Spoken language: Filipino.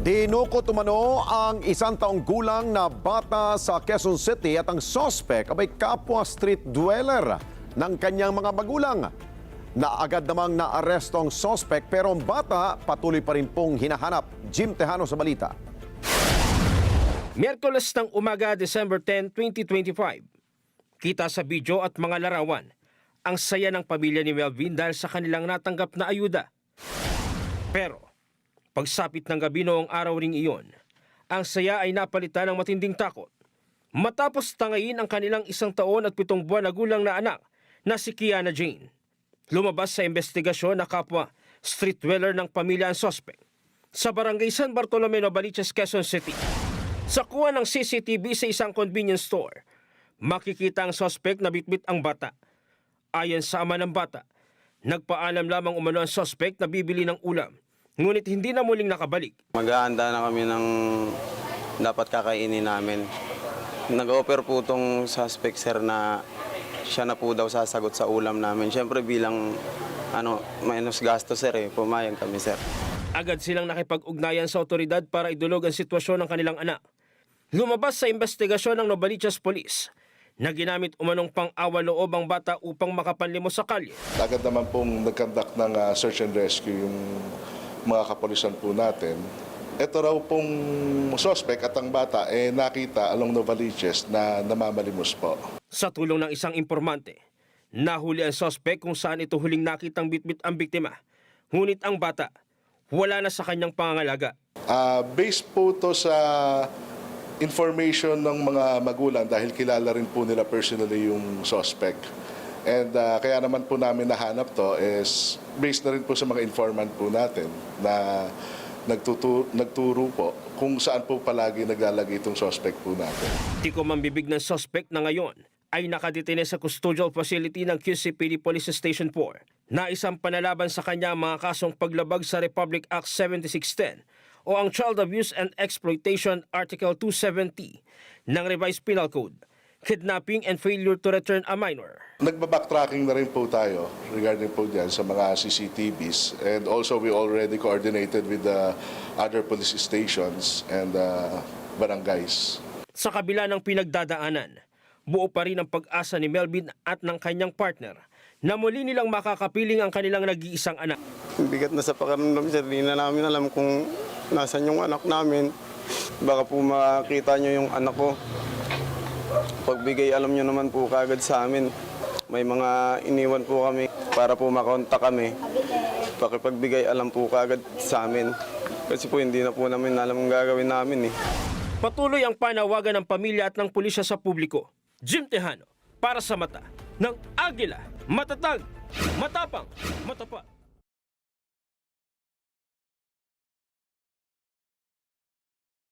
Dinukot umano ang 1 taong gulang na bata sa Quezon City at ang sospek ay kapwa street dweller ng kanyang mga magulang. Naagad namang naaresto ang sospek pero ang bata patuloy pa rin pong hinahanap. Jim Tejano sa balita. Miyerkules ng umaga, December 10, 2025. Kita sa video at mga larawan ang saya ng pamilya ni Melvin dahil sa kanilang natanggap na ayuda. Pero pagsapit ng gabi noong araw ring iyon, ang saya ay napalitan ng matinding takot. Matapos tangayin ang kanilang 1 taon at 7 buwan na gulang na anak na si Kiana Jane. Lumabas sa investigasyon na kapwa street dweller ng pamilya ang sospek sa barangay San Bartolome, Novaliches, Quezon City. Sa kuha ng CCTV sa isang convenience store, makikita ang sospek na bitbit ang bata. Ayon sa ama ng bata, nagpaalam lamang umano ang sospek na bibili ng ulam, ngunit hindi na muling nakabalik. Maghahanda na kami ng dapat kakainin namin. Nag-offer po itong suspect, sir, na siya na po daw sasagot sa ulam namin. Siyempre bilang minus gasto, sir, pumayag kami, sir. Agad silang nakipag-ugnayan sa otoridad para idulog ang sitwasyon ng kanilang anak. Lumabas sa investigasyon ng Novaliches Police na ginamit umanong pang-awa-loob ang bata upang makapanlimos sa kalye. Agad naman pong nag-conduct ng search and rescue yung mga kapulisan po natin. Ito raw pong suspect at ang bata nakita along Novaliches na namamalimos po. Sa tulong ng isang informante, nahuli ang suspect kung saan ito huling nakitang bitbit ang biktima. Ngunit ang bata, wala na sa kanyang pangangalaga. Based po to sa information ng mga magulang dahil kilala rin po nila personally yung suspect. And kaya naman po namin nahanap to is based na rin po sa mga informant po natin na nagturo po kung saan po palagi naglalagay itong suspect po natin. Tikom ang bibig ng suspect na ngayon ay nakadetine sa custodial facility ng QCPD Police Station 4 na isang panalaban sa kanya mga kasong paglabag sa Republic Act 7610 o ang Child Abuse and Exploitation Article 270 ng Revised Penal Code, kidnapping and failure to return a minor. Nagba-backtracking na rin po tayo regarding po dyan sa mga CCTVs, and also we already coordinated with the other police stations and barangays. Sa kabila ng pinagdadaanan, buo pa rin ang pag-asa ni Melvin at ng kanyang partner na muli nilang makakapiling ang kanilang nag-iisang anak. Bigat na sa pakiramdam, sir. Hindi na namin alam kung nasan yung anak namin. Baka po makita nyo yung anak ko. Pagbigay alam nyo naman po kagad sa amin. May mga iniwan po kami para po makontak kami. Pakipagbigay alam po kagad sa amin. Kasi po hindi na po namin alam ang gagawin namin. Patuloy ang panawagan ng pamilya at ng pulisya sa publiko. Jim Tejano, para sa mata ng Agila, matatag, matapang, matapat.